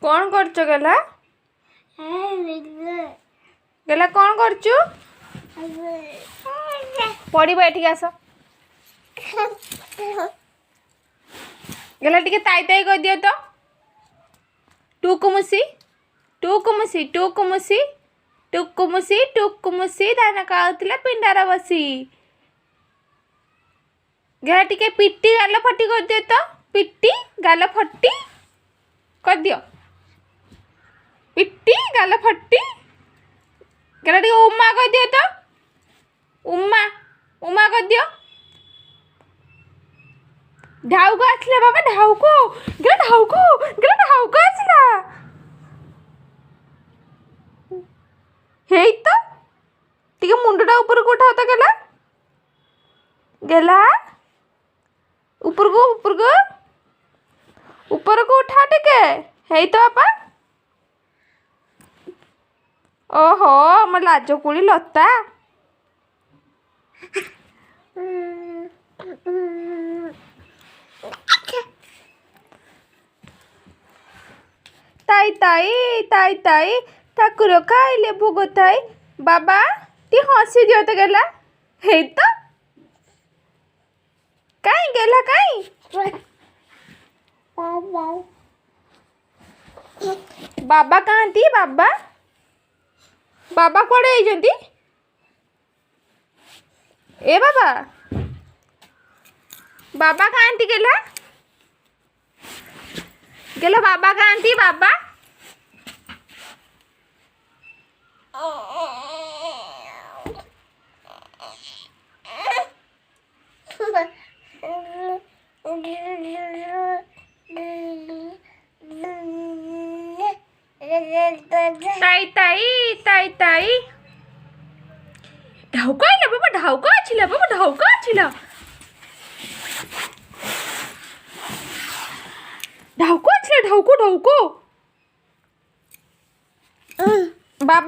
कौन करछ गेला गेला कौन करछु पढ़िब एठिक आस गेला टिके ताई ताई कर दियो तो टुकुमुसी टुकुमुसी टुकुमुसी टुकुमुसी टुकुमुसी धान खाउतले पिंडार बसी गेला टिके पिट्टी गाल फटी कर दियो तो पिट्टी गाल फटी कर दियो पिट्टी गाल फटी गेला टिके उम्मा कर दियो तो उम्मा उम्मा कर दियो ढाउको आसला बाबा ढाउको गेला ढाउको आसला हेई तो टिके मुंडटा ऊपर को उठाओ तो गेला गेला ऊपर को उठा टिके हेई तो बापा ओहो मोर लाज कुली लता ताई ताई ताई ताई ठाकुर खाइले भोग थाई बाबा ती हसी दियो तो गेला हे तो काई गेला काई बाबा कहाँ थी बाबा बाबा कुआडे आइजंती ए बाबा बाबा कहाँ थी गेला गेला बाबा कहाँ थी बाबा ताई ताई ताई ताई ढाउको आइला बाबा ढाउको आछिला बाबा ढाउको आछिला ढाउको आछिला ढाउको ढाउको बाबा